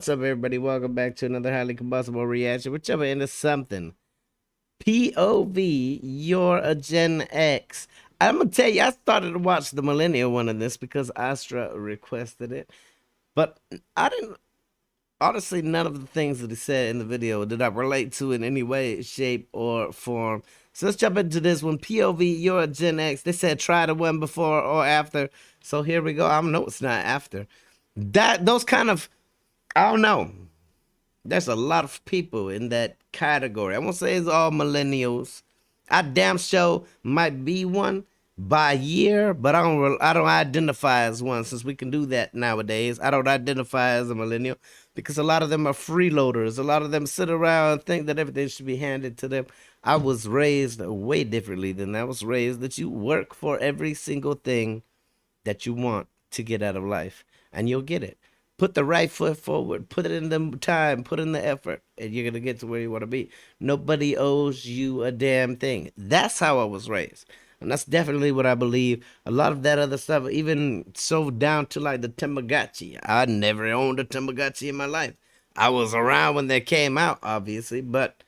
What's up, everybody? Welcome back to another highly combustible reaction. We're jumping into something. POV, you're a Gen X. I'm gonna tell you, I started to watch the millennial one of this because Astra requested it, but I didn't. Honestly, none of the things that he said in the video did I relate to in any way, shape, or form. So let's jump into this one. POV, you're a Gen X. They said try the one before or after. So here we go. I know it's not after. Those kind of, I don't know. There's a lot of people in that category. I won't say it's all millennials. I damn sure might be one by year, but I don't identify as one, since we can do that nowadays. I don't identify as a millennial because a lot of them are freeloaders. A lot of them sit around and think that everything should be handed to them. I was raised way differently than that. I was raised that you work for every single thing that you want to get out of life, and you'll get it. Put the right foot forward, put it in the time, put in the effort, and you're going to get to where you want to be. Nobody owes you a damn thing. That's how I was raised. And that's definitely what I believe. A lot of that other stuff, even so down to like the Tamagotchi. I never owned a Tamagotchi in my life. I was around when they came out, obviously, but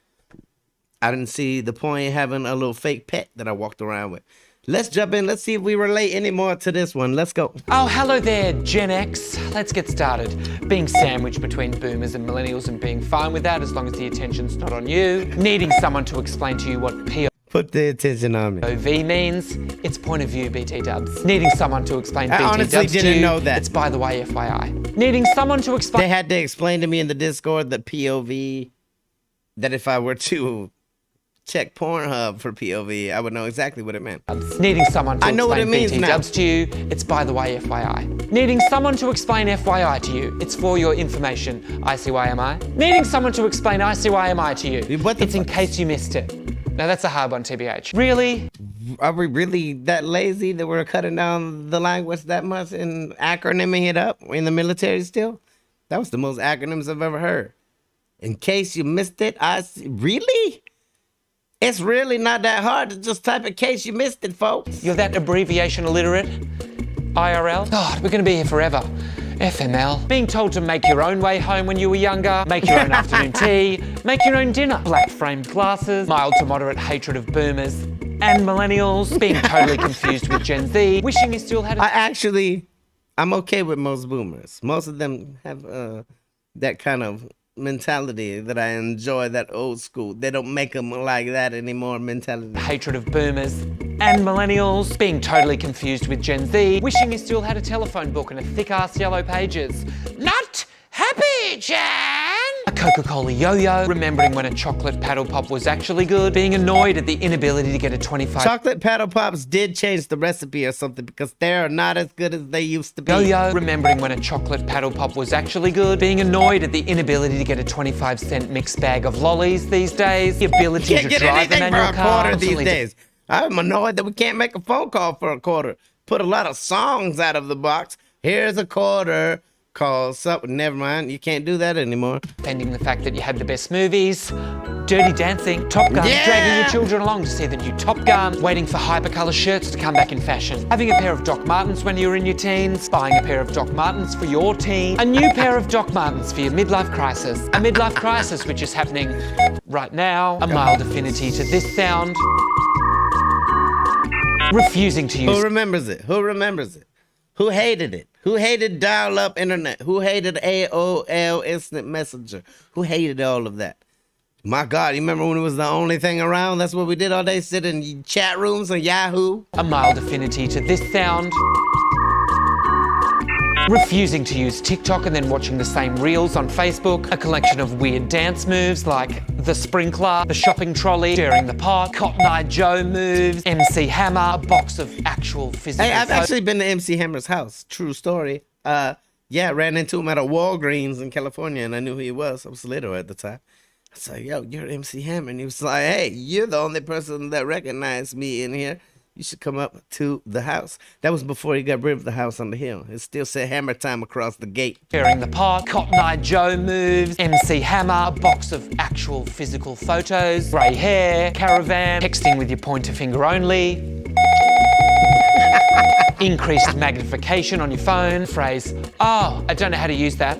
I didn't see the point in having a little fake pet that I walked around with. Let's jump in. Let's see if we relate any more to this one. Let's go. Oh, hello there, Gen X. Let's get started. Being sandwiched between boomers and millennials and being fine with that as long as the attention's not on you. Needing someone to explain to you what Put the attention on me. POV means. It's point of view, BT dubs. Needing someone to explain BT honestly dubs didn't to you. know that. It's by the way, FYI. Needing someone to explain. They had to explain to me in the Discord that POV, that if I were to check Pornhub for POV, I would know exactly what it meant. Needing someone to know what explain it means BT now. dubs to you. It's by the way, FYI. Needing someone to explain FYI to you. It's for your information. ICYMI. Needing someone to explain ICYMI to you. What the It's in case you missed it. Now that's a hard one, TBH. Really? Are we really that lazy that we're cutting down the language that much and acronyming it up in the military still? That was the most acronyms I've ever heard. In case you missed it, really? It's really not that hard to just type in case you missed it, folks. You're that abbreviation illiterate? IRL? God, we're gonna be here forever. FML. Being told to make your own way home when you were younger, make your own afternoon tea, make your own dinner. Black framed glasses, mild to moderate hatred of boomers and millennials, being totally confused with Gen Z, wishing you still had I'm okay with most boomers. Most of them have that kind of mentality that I enjoy, that old school. They don't make them like that anymore mentality. Hatred of boomers and millennials, being totally confused with Gen Z, wishing you still had a telephone book and a thick-ass yellow pages. Not happy, Jan! A Coca-Cola yo-yo, remembering when a chocolate paddle pop was actually good, being annoyed at the inability to get a 25 Chocolate paddle pops did change the recipe or something because they're not as good as they used to be. yo-yo, remembering when a chocolate paddle pop was actually good, being annoyed at the inability to get a 25-cent mixed bag of lollies these days, the ability to drive a manual car these days. I'm annoyed that we can't make a phone call for a quarter. Put a lot of songs out of the box. Here's a quarter. Call something. Never mind. You can't do that anymore. Defending the fact that you had the best movies, Dirty Dancing, Top Gun, dragging your children along to see the new Top Gun, waiting for hypercolour shirts to come back in fashion, having a pair of Doc Martens when you were in your teens, buying a pair of Doc Martens for your teen, a new pair of Doc Martens for your midlife crisis, a midlife crisis which is happening right now, a mild affinity to this sound, refusing to use... Who remembers it? Who remembers it? Who hated it? Who hated dial-up internet? Who hated AOL Instant Messenger? Who hated all of that? My God, you remember when it was the only thing around? That's what we did all day, sit in chat rooms on Yahoo. A mild affinity to this sound. Refusing to use TikTok and then watching the same reels on Facebook. A collection of weird dance moves like the sprinkler, the shopping trolley, stirring the pot, Cotton Eye Joe moves, MC Hammer, a box of actual physical... Hey, I've actually been to MC Hammer's house. True story. Yeah, ran into him at a Walgreens in California, and I knew who he was. I was little at the time. I was like, yo, you're MC Hammer. And he was like, hey, you're the only person that recognized me in here. You should come up to the house. That was before he got rid of the house on the hill. It still said Hammer Time across the gate. Stirring the pot, Cotton Eye Joe moves, MC Hammer, a box of actual physical photos, grey hair, caravan, texting with your pointer finger only, increased magnification on your phone, phrase, oh, I don't know how to use that.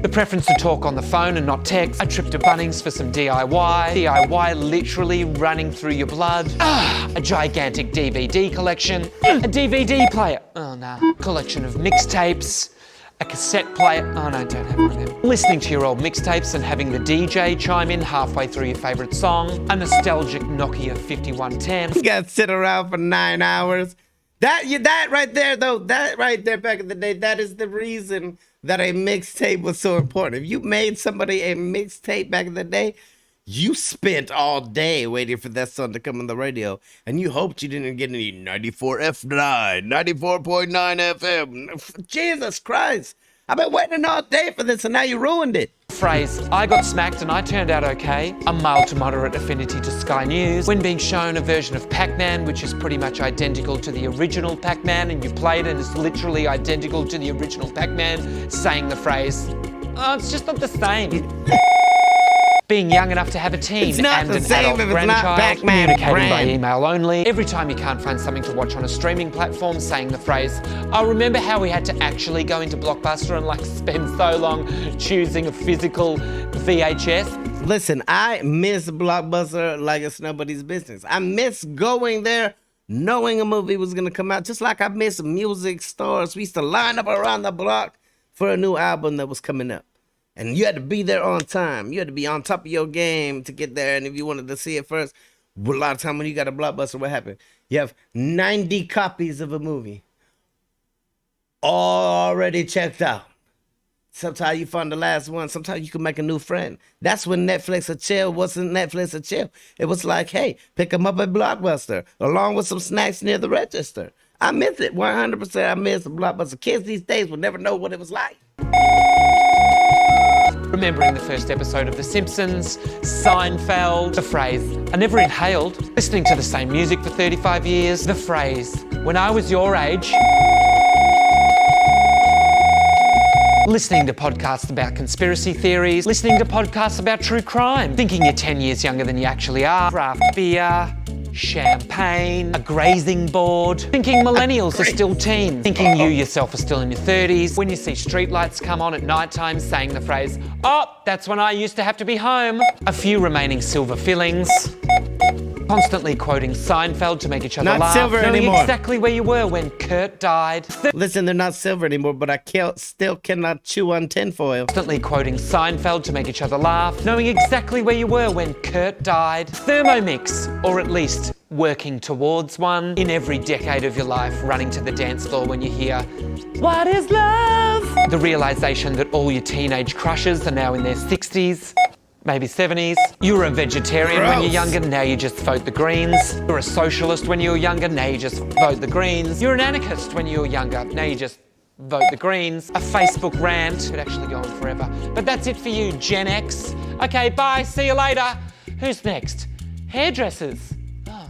The preference to talk on the phone and not text. A trip to Bunnings for some DIY. DIY literally running through your blood. A gigantic DVD collection. A DVD player. Oh no. Collection of mixtapes. A cassette player. Oh no, don't have one of them. Listening to your old mixtapes and having the DJ chime in halfway through your favourite song. A nostalgic Nokia 5110. You gotta sit around for 9 hours. That right there, though, that right there back in the day, that is the reason that a mixtape was so important. If you made somebody a mixtape back in the day, you spent all day waiting for that song to come on the radio, and you hoped you didn't get any 94 F9, 94.9 FM. Jesus Christ. I've been waiting all day for this, and now you ruined it. Phrase, I got smacked and I turned out okay. A mild to moderate affinity to Sky News. When being shown a version of Pac-Man, which is pretty much identical to the original Pac-Man, and you played it and it's literally identical to the original Pac-Man, saying the phrase, oh, it's just not the same. Being young enough to have a teen and an adult grandchild, communicating by email only. Every time you can't find something to watch on a streaming platform, saying the phrase, I remember how we had to actually go into Blockbuster and like spend so long choosing a physical VHS. Listen, I miss Blockbuster like it's nobody's business. I miss going there knowing a movie was gonna come out, just like I miss music stores. We used to line up around the block for a new album that was coming up. And you had to be there on time. You had to be on top of your game to get there. And if you wanted to see it first, a lot of time when you got a Blockbuster, what happened? You have 90 copies of a movie already checked out. Sometimes you find the last one. Sometimes you can make a new friend. That's when Netflix or chill wasn't Netflix or chill. It was like, hey, pick them up at Blockbuster along with some snacks near the register. I miss it. 100% I miss Blockbuster. Kids these days will never know what it was like. Remembering the first episode of The Simpsons, Seinfeld, the phrase, I never inhaled, listening to the same music for 35 years, the phrase, when I was your age, listening to podcasts about conspiracy theories, listening to podcasts about true crime, thinking you're 10 years younger than you actually are, craft beer, champagne, a grazing board, thinking millennials are still teens, thinking you yourself are still in your 30s, when you see streetlights come on at night time saying the phrase, oh, that's when I used to have to be home, a few remaining silver fillings, constantly quoting Seinfeld to make each other laugh, silver knowing anymore. exactly where you were when Kurt died. Listen, they're not silver anymore, but I still cannot chew on tinfoil. Constantly quoting Seinfeld to make each other laugh, knowing exactly where you were when Kurt died. Thermomix, or at least working towards one. In every decade of your life, running to the dance floor when you hear, what is love? The realization that all your teenage crushes are now in their 60s. Maybe 70s. You were a vegetarian when you're younger, now you just vote the Greens. You were a socialist when you were younger, now you just vote the Greens. You're an anarchist when you were younger, now you just vote the Greens. A Facebook rant could actually go on forever. But that's it for you, Gen X. Okay, bye, see you later. Who's next? Hairdressers. Oh,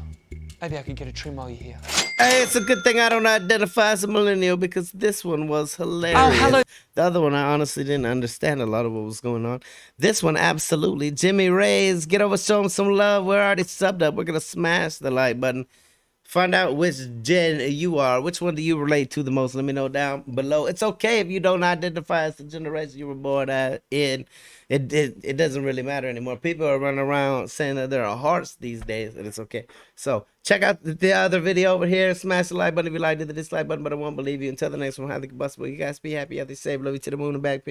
maybe I could get a trim while you're here. Hey, it's a good thing I don't identify as a millennial because this one was hilarious. Oh, hello. The other one, I honestly didn't understand a lot of what was going on. This one, absolutely. Jimmy Rees, get over, show him some love. We're already subbed up. We're going to smash the like button. Find out which gen you are. Which one do you relate to the most? Let me know down below. It's okay if you don't identify as the generation you were born in. It doesn't really matter anymore. People are running around saying that there are hearts these days, and it's okay. So check out the other video over here. Smash the like button if you liked it, the dislike button, but I won't believe you. Until the next one, have the combustible. You guys be happy, have the safe, love you to the moon and back.